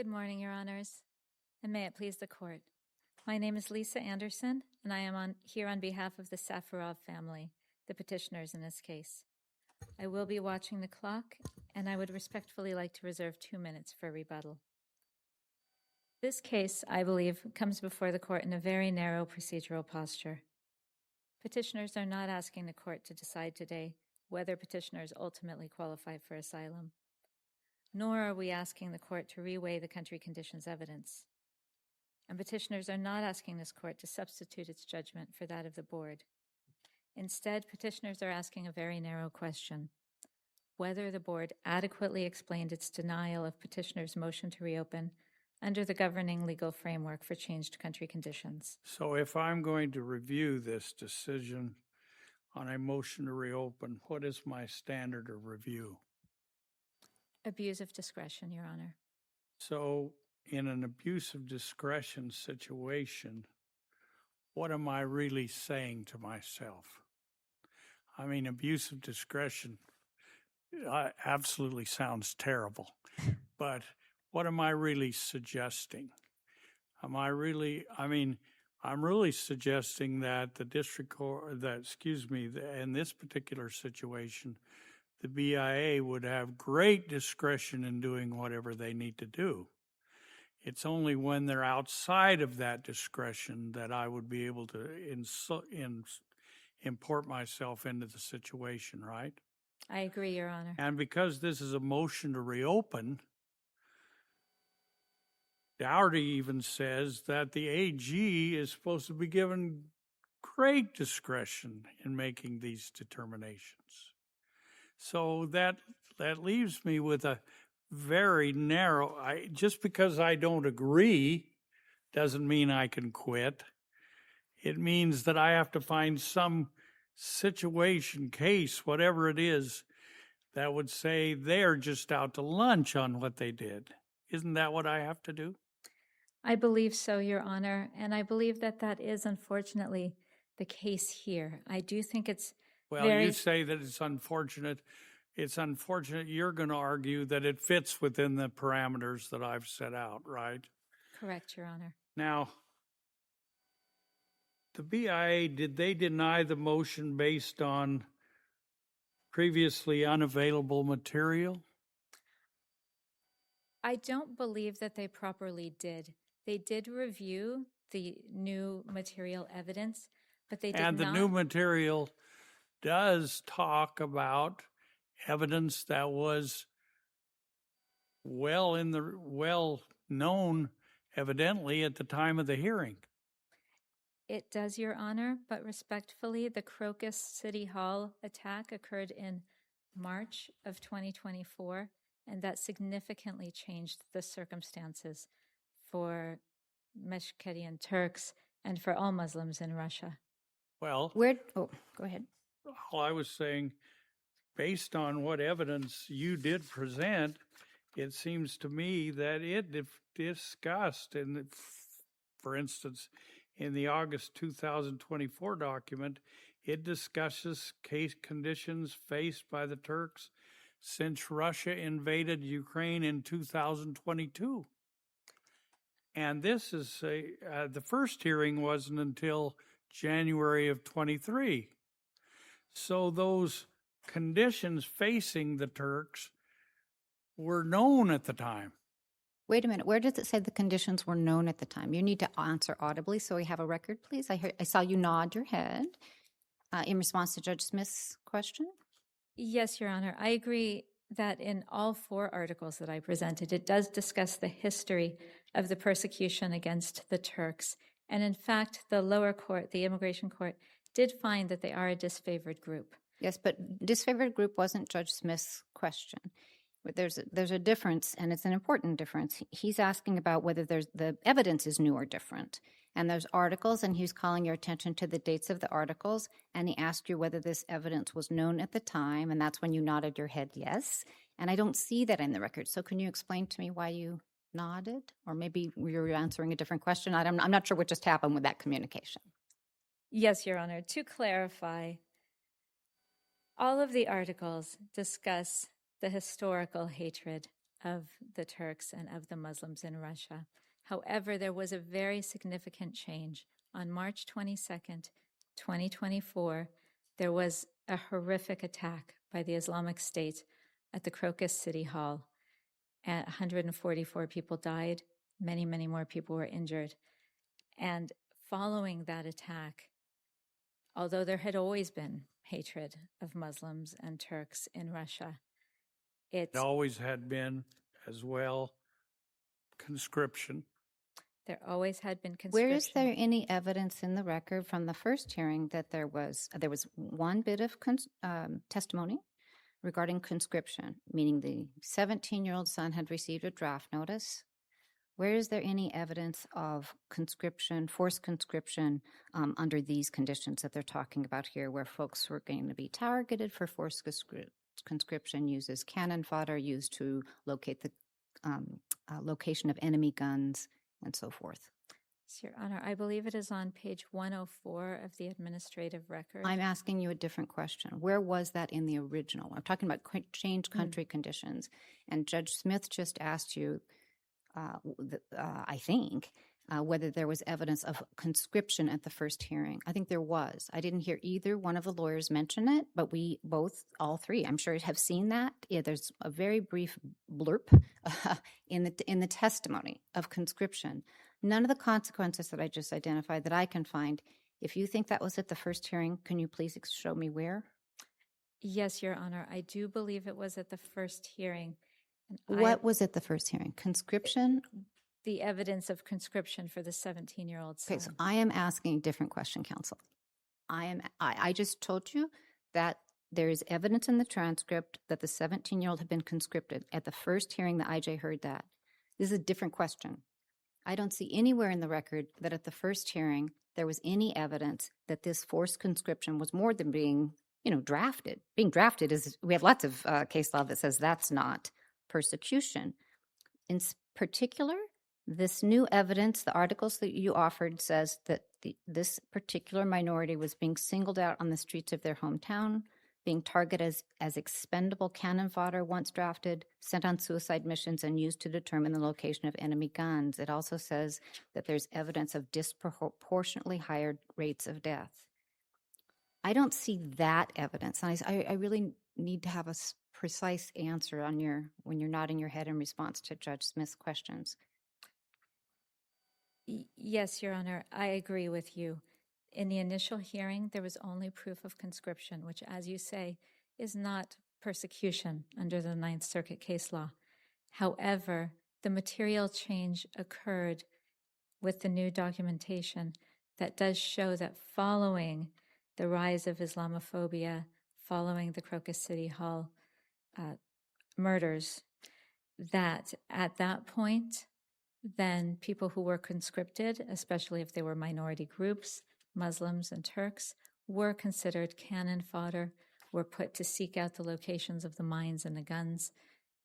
Good morning, Your Honors, and may it please the Court. My name is Lisa Anderson, and I am here on behalf of the Safarov family, the petitioners in this case. I will be watching the clock, and I would respectfully like to reserve 2 minutes for rebuttal. This case, I believe, comes before the Court in a very narrow procedural posture. Petitioners are not asking the Court to decide today whether petitioners ultimately qualify for asylum, nor are we asking the Court to reweigh the country conditions evidence. And petitioners are not asking this Court to substitute its judgment for that of the Board. Instead, petitioners are asking a very narrow question: whether the Board adequately explained its denial of petitioners' motion to reopen under the governing legal framework for changed country conditions. So if I'm going to review this decision on a motion to reopen, what is my standard of review? Abuse of discretion, Your Honor. So in an abuse of discretion situation, what am I really saying to myself? I mean, abuse of discretion absolutely sounds terrible, but what am I really suggesting? I'm really suggesting that the district court, in this particular situation, the BIA would have great discretion in doing whatever they need to do. It's only when they're outside of that discretion that I would be able to import myself into the situation, right? I agree, Your Honor. And because this is a motion to reopen, Dougherty even says that the AG is supposed to be given great discretion in making these determinations. So that leaves me with a very narrow, just because I don't agree doesn't mean I can quit. It means that I have to find some situation, case, whatever it is, that would say they're just out to lunch on what they did. Isn't that what I have to do? I believe so, Your Honor, and I believe that that is unfortunately the case here. I do think it's you say that it's unfortunate. It's unfortunate. You're going to argue that it fits within the parameters that I've set out, right? Correct, Your Honor. Now, the BIA, did they deny the motion based on previously unavailable material? I don't believe that they properly did. They did review the new material evidence, but they did not. And the new material does talk about evidence that was well known, evidently, at the time of the hearing. It does, Your Honor, but respectfully, the Crocus City Hall attack occurred in March of 2024, and that significantly changed the circumstances for Meskhetian Turks and for all Muslims in Russia. Well, go ahead. All I was saying, based on what evidence you did present, it seems to me that it discussed, for instance, in the August 2024 document, it discusses case conditions faced by the Turks since Russia invaded Ukraine in 2022. And this is the first hearing wasn't until January of 23. So those conditions facing the Turks were known at the time. Wait a minute. Where does it say the conditions were known at the time? You need to answer audibly so we have a record, please. I saw you nod your head in response to Judge Smith's question. Yes, Your Honor. I agree that in all 4 articles that I presented, it does discuss the history of the persecution against the Turks. And in fact, the lower court, the immigration court, did find that they are a disfavored group. Yes, but disfavored group wasn't Judge Smith's question. But there's a difference, and it's an important difference. He's asking about whether the evidence is new or different. And there's articles, and he's calling your attention to the dates of the articles, and he asked you whether this evidence was known at the time, and that's when you nodded your head yes. And I don't see that in the record. So can you explain to me why you nodded? Or maybe you're answering a different question. I'm not sure what just happened with that communication. Yes, Your Honor. To clarify, all of the articles discuss the historical hatred of the Turks and of the Muslims in Russia. However, there was a very significant change. On March 22nd, 2024, there was a horrific attack by the Islamic State at the Crocus City Hall. 144 people died. Many, many more people were injured. And following that attack, although there had always been hatred of Muslims and Turks in Russia, It always had been as well conscription. There always had been conscription. Where is there any evidence in the record from the first hearing that there was one bit of testimony regarding conscription, meaning the 17-year-old son had received a draft notice? Where is there any evidence of conscription, forced conscription, under these conditions that they're talking about here, where folks were going to be targeted for forced conscription, uses cannon fodder used to locate the location of enemy guns, and so forth? Your Honor, I believe it is on page 104 of the administrative record. I'm asking you a different question. Where was that in the original? I'm talking about changed country conditions. And Judge Smith just asked you, I think, whether there was evidence of conscription at the first hearing. I think there was. I didn't hear either one of the lawyers mention it, but we both, all three, I'm sure have seen that. Yeah, there's a very brief blurb in the testimony of conscription. None of the consequences that I just identified that I can find. If you think that was at the first hearing, can you please show me where? Yes, Your Honor. I do believe it was at the first hearing. What was at the first hearing? Conscription? The evidence of conscription for the 17-year-old son. Okay, so I am asking a different question, counsel. I just told you that there is evidence in the transcript that the 17-year-old had been conscripted. At the first hearing, the IJ heard that. This is a different question. I don't see anywhere in the record that at the first hearing there was any evidence that this forced conscription was more than being, drafted. Being drafted is, we have lots of case law that says that's not persecution. In particular, this new evidence, the articles that you offered, says that this particular minority was being singled out on the streets of their hometown, being targeted as expendable cannon fodder once drafted, sent on suicide missions, and used to determine the location of enemy guns. It also says that there's evidence of disproportionately higher rates of death. I don't see that evidence. I really need to have a precise answer on when you're nodding your head in response to Judge Smith's questions. Yes, Your Honor, I agree with you. In the initial hearing, there was only proof of conscription, which, as you say, is not persecution under the Ninth Circuit case law. However, the material change occurred with the new documentation that does show that following the rise of Islamophobia, following the Crocus City Hall murders, that at that point, then people who were conscripted, especially if they were minority groups, Muslims and Turks, were considered cannon fodder, were put to seek out the locations of the mines and the guns,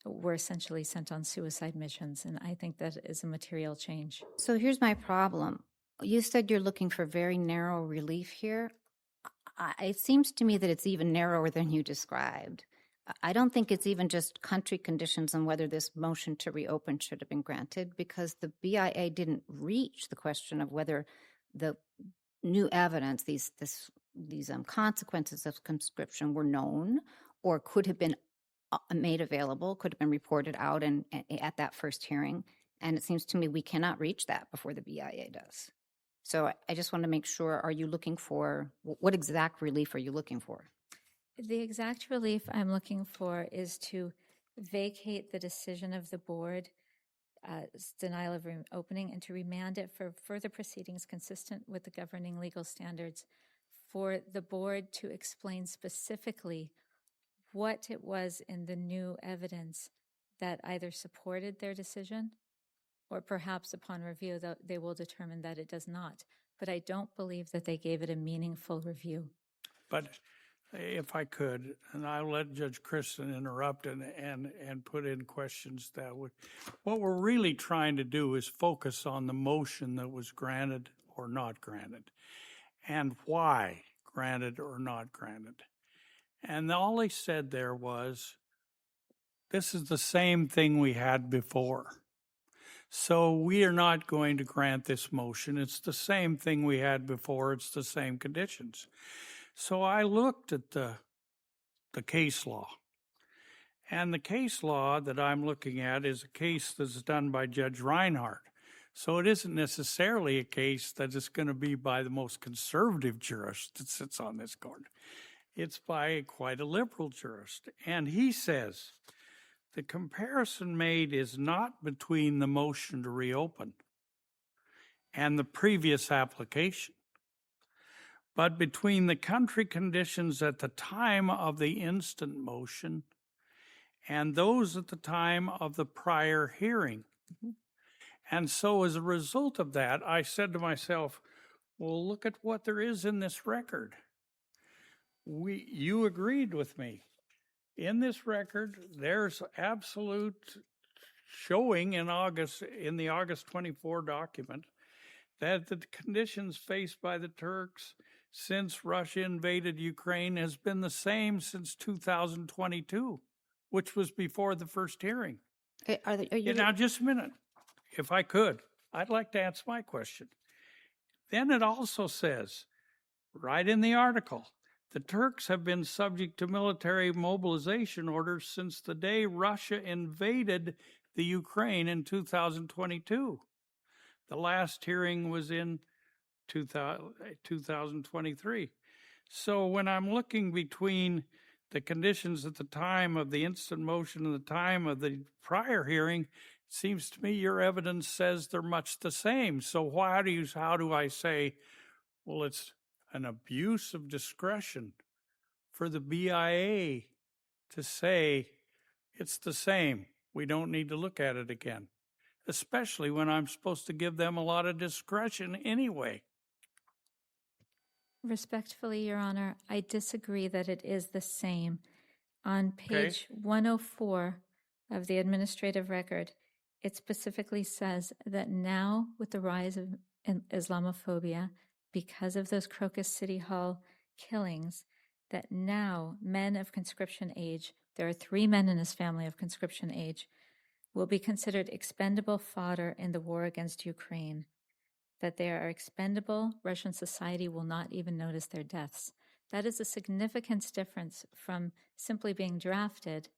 were essentially sent on suicide missions. And I think that is a material change. So here's my problem. You said you're looking for very narrow relief here. It seems to me that it's even narrower than you described. I don't think it's even just country conditions and whether this motion to reopen should have been granted, because the BIA didn't reach the question of whether the new evidence, these consequences of conscription were known or could have been made available, could have been reported out and at that first hearing. And it seems to me we cannot reach that before the BIA does. So I just want to make sure, are you looking for, what exact relief are you looking for? The exact relief I'm looking for is to vacate the decision of the board, denial of reopening, and to remand it for further proceedings consistent with the governing legal standards, for the board to explain specifically what it was in the new evidence that either supported their decision or perhaps upon review they will determine that it does not. But I don't believe that they gave it a meaningful review. But if I could, and I'll let Judge Kristen interrupt and put in questions that would, what we're really trying to do is focus on the motion that was granted or not granted, and why granted or not granted. And all they said there was this is the same thing we had before. So we are not going to grant this motion. It's the same thing we had before. It's the same conditions. So I looked at the case law. And the case law that I'm looking at is a case that's done by Judge Reinhardt. So it isn't necessarily a case that is going to be by the most conservative jurist that sits on this court. It's by quite a liberal jurist. And he says the comparison made is not between the motion to reopen and the previous application, but between the country conditions at the time of the instant motion and those at the time of the prior hearing. And so as a result of that, I said to myself, well, look at what there is in this record. You agreed with me. In this record, there's absolute showing in the August 24 document, that the conditions faced by the Turks since Russia invaded Ukraine has been the same since 2022. Which was before the first hearing. Now, just a minute, if I could. I'd like to answer my question. Then it also says, right in the article, the Turks have been subject to military mobilization orders since the day Russia invaded the Ukraine in 2022. The last hearing was in 2023. So when I'm looking between the conditions at the time of the instant motion and the time of the prior hearing, it seems to me your evidence says they're much the same. So how do I say, well, it's an abuse of discretion for the BIA to say it's the same. We don't need to look at it again, especially when I'm supposed to give them a lot of discretion anyway. Respectfully, Your Honor, I disagree that it is the same. On page 104 of the administrative record, it specifically says that now, with the rise of Islamophobia, because of those Crocus City Hall killings, that now men of conscription age, there are 3 men in his family of conscription age, will be considered expendable fodder in the war against Ukraine. That they are expendable, Russian society will not even notice their deaths. That is a significant difference from simply being drafted,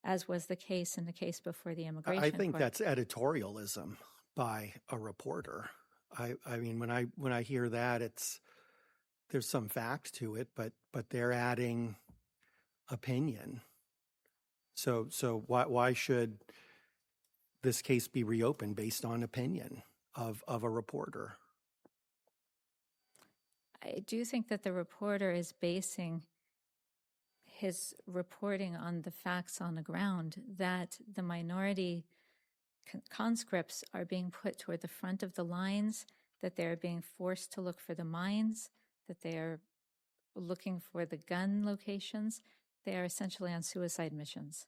as was the case in the case before the immigration I think court. that's editorialism by a reporter. I mean, when I hear that, there's some fact to it, but they're adding opinion. So why should this case be reopened based on opinion of a reporter? I do think that the reporter is basing his reporting on the facts on the ground, that the minority conscripts are being put toward the front of the lines, that they're being forced to look for the mines, that they are looking for the gun locations. They are essentially on suicide missions.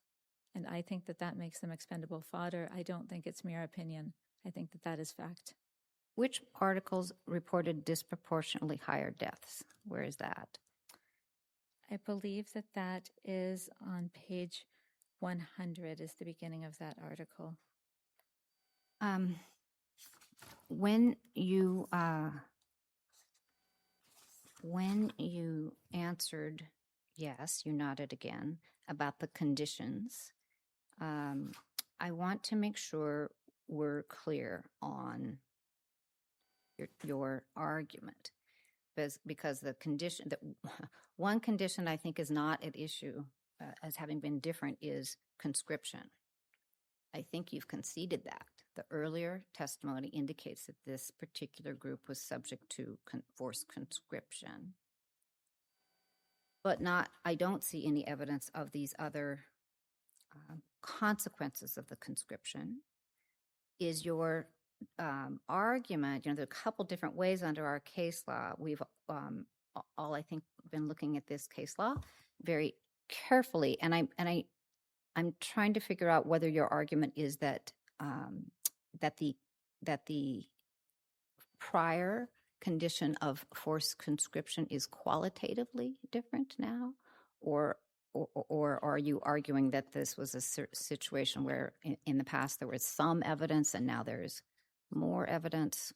And I think that that makes them expendable fodder. I don't think it's mere opinion. I think that that is fact. Which articles reported disproportionately higher deaths? Where is that? I believe that that is on page 100 is the beginning of that article. When you answered yes, you nodded again about the conditions. I want to make sure we're clear on your argument, because the condition that one condition I think is not at issue as having been different is conscription. I think you've conceded that. The earlier testimony indicates that this particular group was subject to forced conscription, but I don't see any evidence of these other consequences of the conscription. Is your argument, there are a couple different ways under our case law. We've all, I think, been looking at this case law very carefully, and I'm trying to figure out whether your argument is that the prior condition of forced conscription is qualitatively different now, or or are you arguing that this was a situation where in the past there was some evidence and now there's more evidence?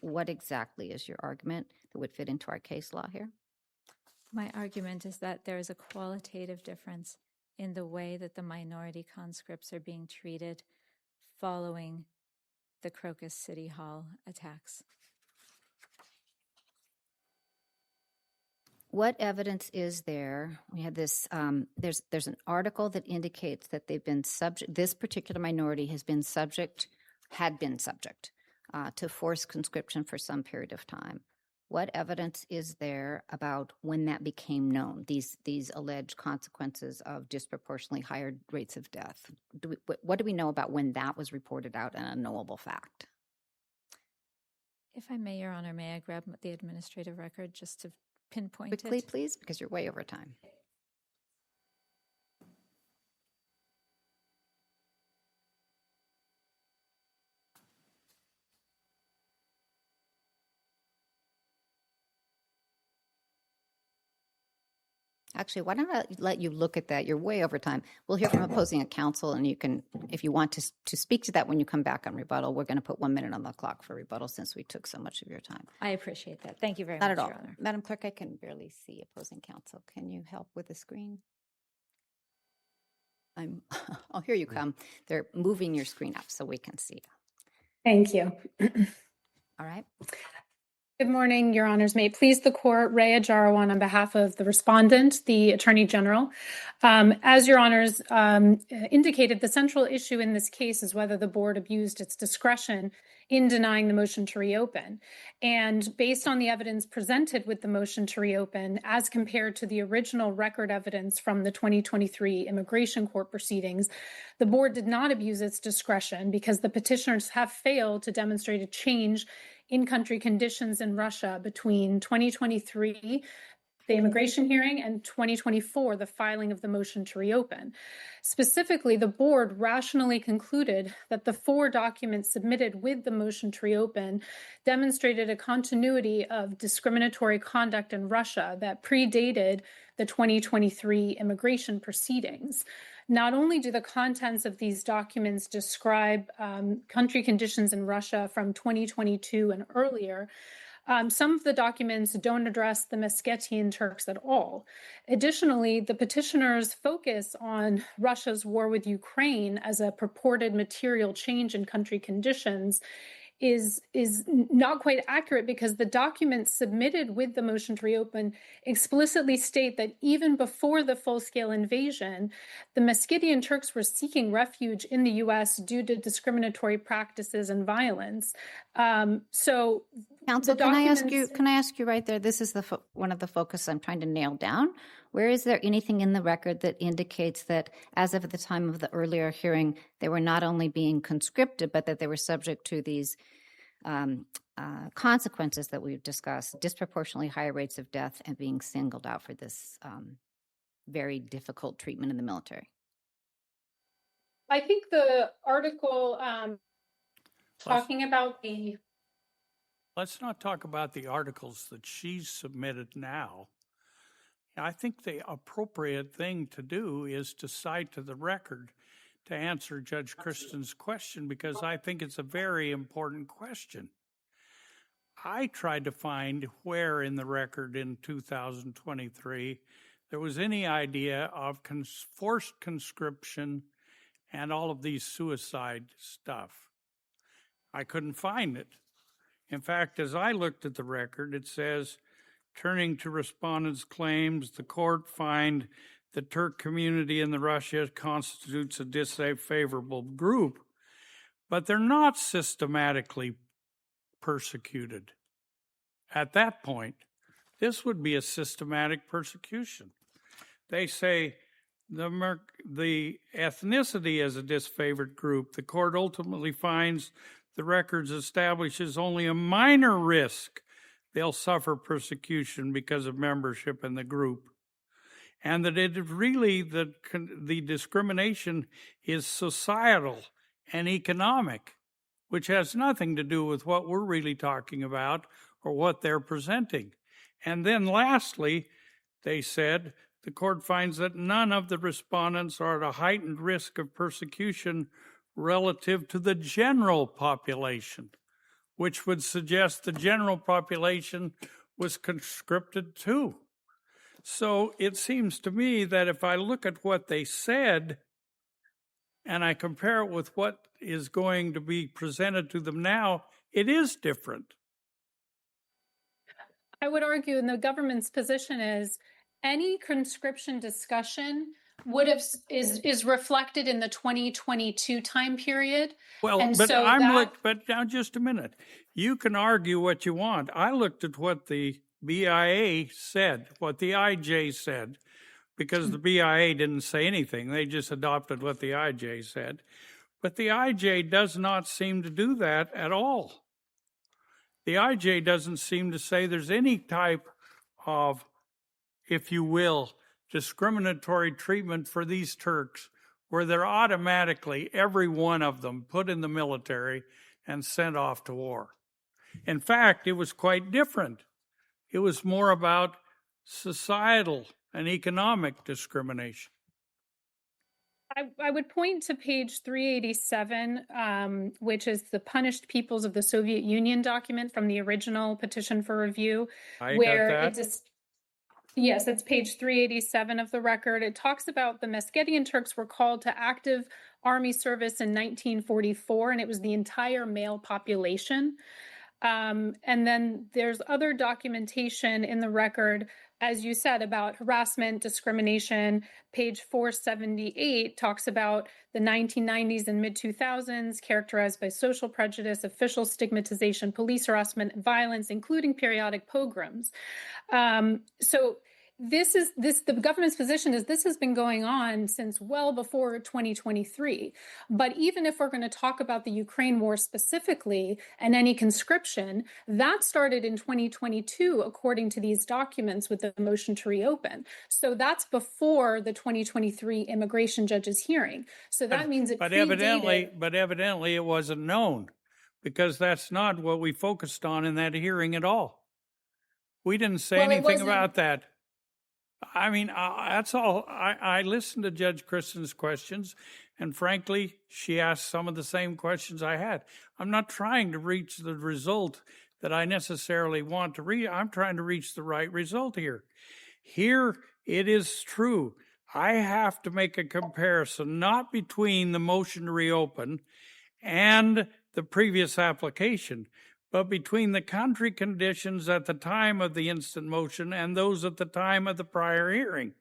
What exactly is your argument that would fit into our case law here? My argument is that there is a qualitative difference in the way that the minority conscripts are being treated following the Crocus City Hall attacks. What evidence is there? We had this. There's an article that indicates that they've been subject. This particular minority had been subject to forced conscription for some period of time. What evidence is there about when that became known? These alleged consequences of disproportionately higher rates of death. What do we know about when that was reported out and a knowable fact? If I may, Your Honor, may I grab the administrative record just to pinpoint Quickly, it? please, because you're way over time. Actually, why don't I let you look at that? You're way over time. We'll hear from opposing counsel, and you can, if you want to speak to that when you come back on rebuttal, we're going to put 1 minute on the clock for rebuttal since we took so much of your time. I appreciate that. Thank you very Not much, at all. Your Honor. Madam Clerk, I can barely see opposing counsel. Can you help with the screen? Oh, here you come. They're moving your screen up so we can see. Thank you. All right. Good morning, Your Honors. May it please the Court, Rhea Jarawan on behalf of the Respondent, the Attorney General. As Your Honors indicated, the central issue in this case is whether the Board abused its discretion in denying the motion to reopen. And based on the evidence presented with the motion to reopen, as compared to the original record evidence from the 2023 Immigration Court proceedings, the Board did not abuse its discretion because the petitioners have failed to demonstrate a change in-country conditions in Russia between 2023, the immigration hearing, and 2024, the filing of the motion to reopen. Specifically, the Board rationally concluded that the 4 documents submitted with the motion to reopen demonstrated a continuity of discriminatory conduct in Russia that predated the 2023 immigration proceedings. Not only do the contents of these documents describe country conditions in Russia from 2022 and earlier, some of the documents don't address the Meskhetian Turks at all. Additionally, the petitioners focus on Russia's war with Ukraine as a purported material change in country conditions is not quite accurate because the documents submitted with the motion to reopen explicitly state that even before the full-scale invasion, the Meskhetian Turks were seeking refuge in the U.S. due to discriminatory practices and violence. So, counsel, can I ask you right there? This is one of the focus I'm trying to nail down. Where is there anything in the record that indicates that as of the time of the earlier hearing, they were not only being conscripted, but that they were subject to these consequences that we've discussed, disproportionately higher rates of death and being singled out for this very difficult treatment in the military? I think the article talking about the... Let's not talk about the articles that she's submitted now. I think the appropriate thing to do is to cite to the record to answer Judge Kristen's question, because I think it's a very important question. I tried to find where in the record in 2023 there was any idea of forced conscription and all of these suicide stuff. I couldn't find it. In fact, as I looked at the record, it says, turning to respondents' claims, the court find the Turk community in the Russia constitutes a disfavorable group, but they're not systematically persecuted. At that point, this would be a systematic persecution. They say the ethnicity as a disfavored group. The court ultimately finds the records establishes only a minor risk they'll suffer persecution because of membership in the group. And that it really, the discrimination is societal and economic, which has nothing to do with what we're really talking about or what they're presenting. And then lastly, they said the court finds that none of the respondents are at a heightened risk of persecution relative to the general population, which would suggest the general population was conscripted too. So it seems to me that if I look at what they said and I compare it with what is going to be presented to them now, it is different. I would argue, and the government's position is, any conscription discussion is reflected in the 2022 time period. Well, and but so but now just a minute. You can argue what you want. I looked at what the BIA said, what the IJ said, because the BIA didn't say anything. They just adopted what the IJ said. But the IJ does not seem to do that at all. The IJ doesn't seem to say there's any type of, if you will, discriminatory treatment for these Turks, where they're automatically, every one of them, put in the military and sent off to war. In fact, it was quite different. It was more about societal and economic discrimination. I would point to page 387, which is the Punished Peoples of the Soviet Union document from the original petition for review. Yes, it's page 387 of the record. It talks about the Meskhetian Turks were called to active army service in 1944, and it was the entire male population. And then there's other documentation in the record, as you said, about harassment, discrimination. Page 478 talks about the 1990s and mid-2000s characterized by social prejudice, official stigmatization, police harassment, and violence, including periodic pogroms. So the government's position is this has been going on since well before 2023. But even if we're going to talk about the Ukraine war specifically and any conscription, that started in 2022, according to these documents with the motion to reopen. So that's before the 2023 immigration judge's hearing. So that means it predated. But evidently it wasn't known, because that's not what we focused on in that hearing at all. We didn't say anything about that. I mean, that's all. I listened to Judge Kristen's questions, and frankly, she asked some of the same questions I had. I'm not trying to reach the result that I necessarily want to reach. I'm trying to reach the right result here. Here, it is true. I have to make a comparison, not between the motion to reopen and the previous application, but between the country conditions at the time of the instant motion and those at the time of the prior hearing.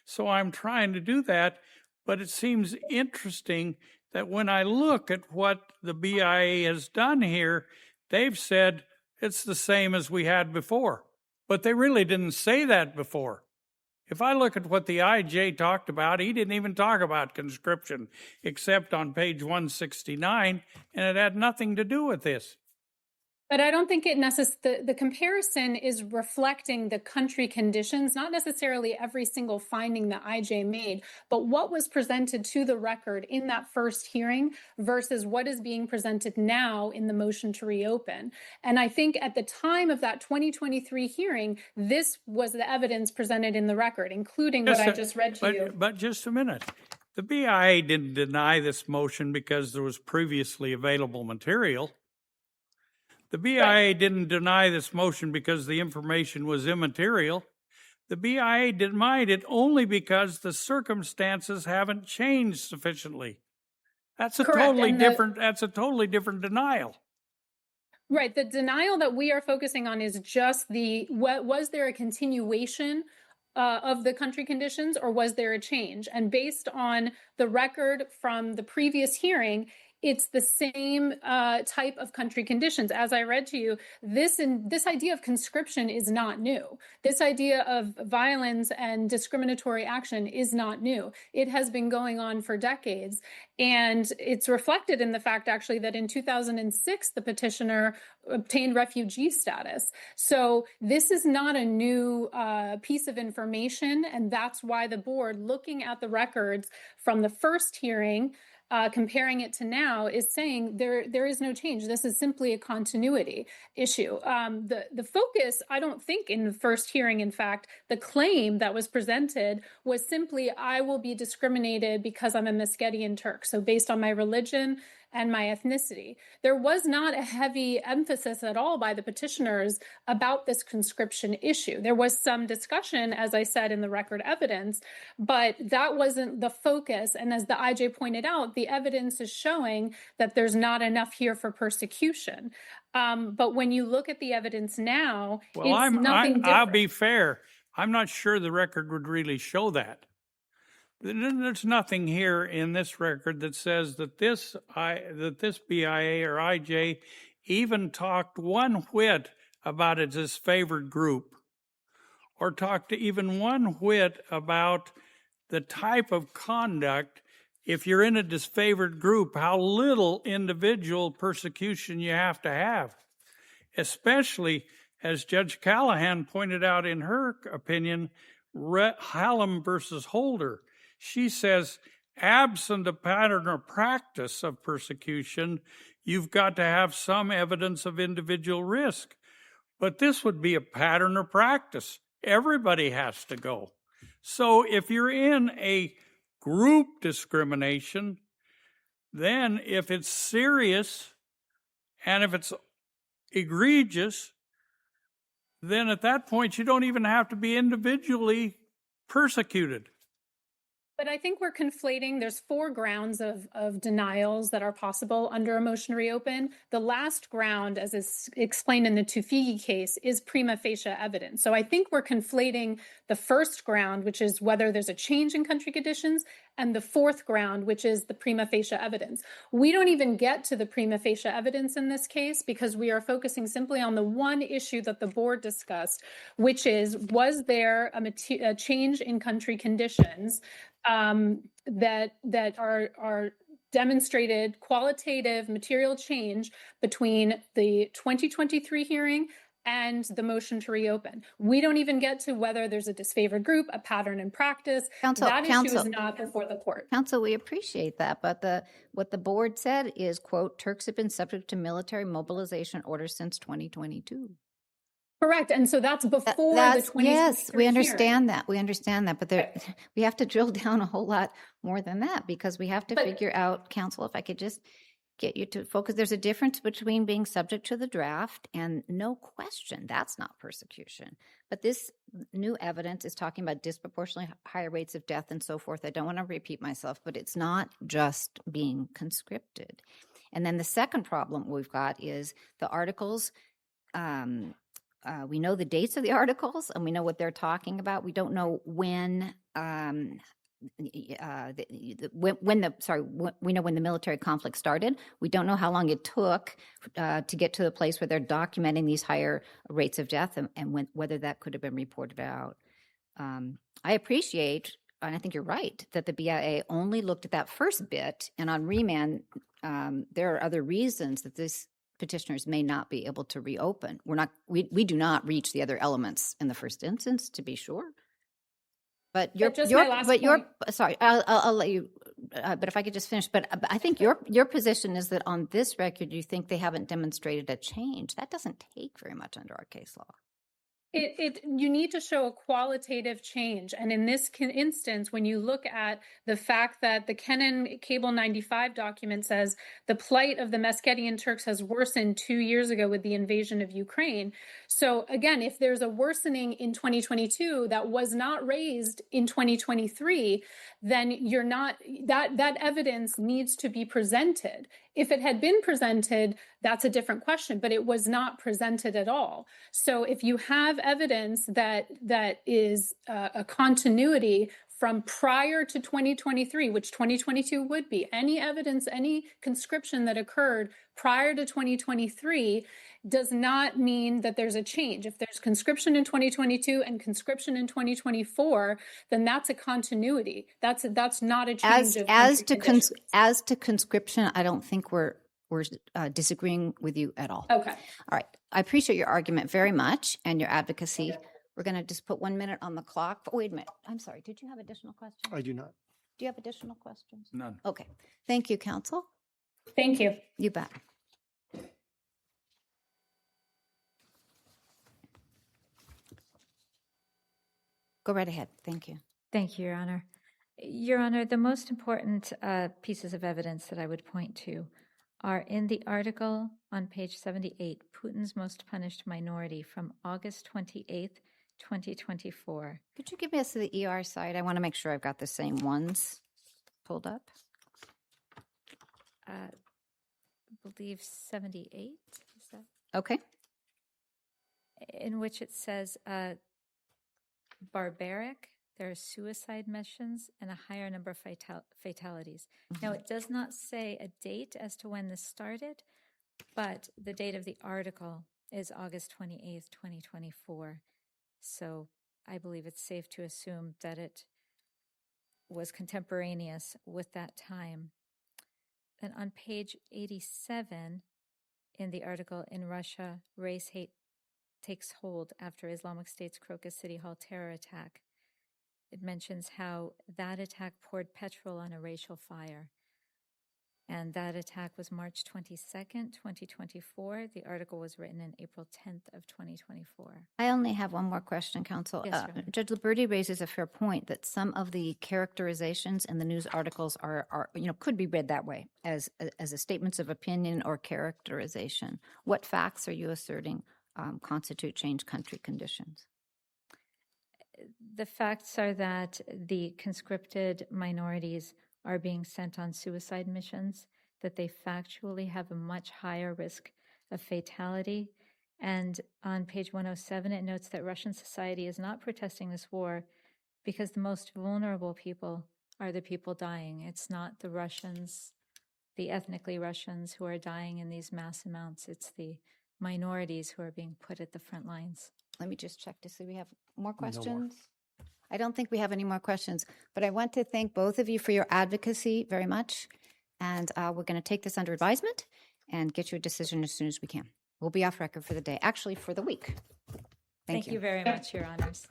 So I'm trying to do that, but it seems interesting that when I look at what the BIA has done here, they've said it's the same as we had before, but they really didn't say that before. If I look at what the IJ talked about, he didn't even talk about conscription, except on page 169, and it had nothing to do with this. But I don't think the comparison is reflecting the country conditions, not necessarily every single finding that IJ made, but what was presented to the record in that first hearing versus what is being presented now in the motion to reopen. And I think at the time of that 2023 hearing, this was the evidence presented in the record, including what I just read to you. But just a minute. The BIA didn't deny this motion because there was previously available material. The BIA didn't deny this motion because the information was immaterial. The BIA denied it only because the circumstances haven't changed sufficiently. That's a totally different denial. Right. The denial that we are focusing on is just was there a continuation of the country conditions, or was there a change? And based on the record from the previous hearing, it's the same type of country conditions. As I read to you, this idea of conscription is not new. This idea of violence and discriminatory action is not new. It has been going on for decades. And it's reflected in the fact, actually, that in 2006, the petitioner obtained refugee status. So this is not a new piece of information. And that's why the board, looking at the records from the first hearing, comparing it to now, is saying there is no change. This is simply a continuity issue. The focus, I don't think in the first hearing, in fact, the claim that was presented was simply, I will be discriminated because I'm a Meskhetian Turk. So based on my religion and my ethnicity. There was not a heavy emphasis at all by the petitioners about this conscription issue. There was some discussion, as I said, in the record evidence, but that wasn't the focus. And as the IJ pointed out, the evidence is showing that there's not enough here for persecution. But when you look at the evidence now, Well, it's nothing different. I'll be fair. I'm not sure the record would really show that. There's nothing here in this record that says that this BIA or IJ even talked one whit about its disfavored group, or talked even one whit about the type of conduct. If you're in a disfavored group, how little individual persecution you have to have, especially as Judge Callahan pointed out in her opinion, Hallam versus Holder. She says, absent a pattern or practice of persecution, you've got to have some evidence of individual risk. But this would be a pattern or practice. Everybody has to go. So if you're in a group discrimination, then if it's serious and if it's egregious, then at that point you don't even have to be individually persecuted. But I think we're conflating. There's 4 grounds of denials that are possible under a motion to reopen. The last ground, as is explained in the Tufigi case, is prima facie evidence. So I think we're conflating the first ground, which is whether there's a change in country conditions, and the 4th ground, which is the prima facie evidence. We don't even get to the prima facie evidence in this case because we are focusing simply on the one issue that the board discussed, which is, was there a change in country conditions that are demonstrated qualitative material change between the 2023 hearing and the motion to reopen. We don't even get to whether there's a disfavored group, a pattern in practice. That issue is not before the court. Counsel, we appreciate that, but what the board said is, quote, Turks have been subject to military mobilization orders since 2022. Correct. And so that's before the 2023 Yes, we understand hearing. that. We understand that. But we have to drill down a whole lot more than that because we have to figure out, counsel, if I could just get you to focus. There's a difference between being subject to the draft and no question, that's not persecution. But this new evidence is talking about disproportionately higher rates of death and so forth. I don't want to repeat myself, but it's not just being conscripted. And then the second problem we've got is the articles. We know the dates of the articles and we know what they're talking about. We don't know when we know when the military conflict started. We don't know how long it took to get to the place where they're documenting these higher rates of death and whether that could have been reported out. I appreciate, and I think you're right, that the BIA only looked at that first bit, and on remand, there are other reasons that this petitioners may not be able to reopen. We do not reach the other elements in the first instance, to be sure. But sorry, I'll let you. But if I could just finish. But I think your position is that on this record, you think they haven't demonstrated a change. That doesn't take very much under our case law. You need to show a qualitative change. And in this instance, when you look at the fact that the Kennan Cable 95 document says the plight of the Meskhetian Turks has worsened 2 years ago with the invasion of Ukraine. So again, if there's a worsening in 2022 that was not raised in 2023, then that evidence needs to be presented. If it had been presented, that's a different question, but it was not presented at all. So if you have evidence that is a continuity from prior to 2023, which 2022 would be, any evidence, any conscription that occurred prior to 2023 does not mean that there's a change. If there's conscription in 2022 and conscription in 2024, then that's a continuity. That's not a change. As to conscription, I don't think we're disagreeing with you at all. Okay. All right. I appreciate your argument very much and your advocacy. Okay. We're going to just put 1 minute on the clock. Oh, wait a minute. I'm sorry. Did you have additional questions? I do not. Do you have additional questions? None. Okay. Thank you, counsel. Thank you. You bet. Go right ahead. Thank you. Thank you, Your Honor. Your Honor, the most important pieces of evidence that I would point to are in the article on page 78, Putin's Most Punished Minority from August 28th, 2024. Could you give me us the ER site? I want to make sure I've got the same ones pulled up. I believe 78, is that? Okay. In which it says, barbaric, there are suicide missions and a higher number of fatalities. Now, it does not say a date as to when this started, but the date of the article is August 28th, 2024. So I believe it's safe to assume that it was contemporaneous with that time. And on page 87 in the article, in Russia, race hate takes hold after Islamic State's Crocus City Hall terror attack. It mentions how that attack poured petrol on a racial fire. And that attack was March 22nd, 2024. The article was written in April 10th of 2024. I only have one more question, counsel. Yes, Your Honor. Judge Liberti raises a fair point that some of the characterizations in the news articles are could be read that way as a statements of opinion or characterization. What facts are you asserting constitute changed country conditions? The facts are that the conscripted minorities are being sent on suicide missions, that they factually have a much higher risk of fatality. And on page 107, it notes that Russian society is not protesting this war because the most vulnerable people are the people dying. It's not the Russians, the ethnically Russians who are dying in these mass amounts. It's the minorities who are being put at the front lines. Let me just check to see we have more questions. I don't think we have any more questions, but I want to thank both of you for your advocacy very much. And we're going to take this under advisement and get you a decision as soon as we can. We'll be off record for the day, actually for the week. Thank you very much, Your Honors.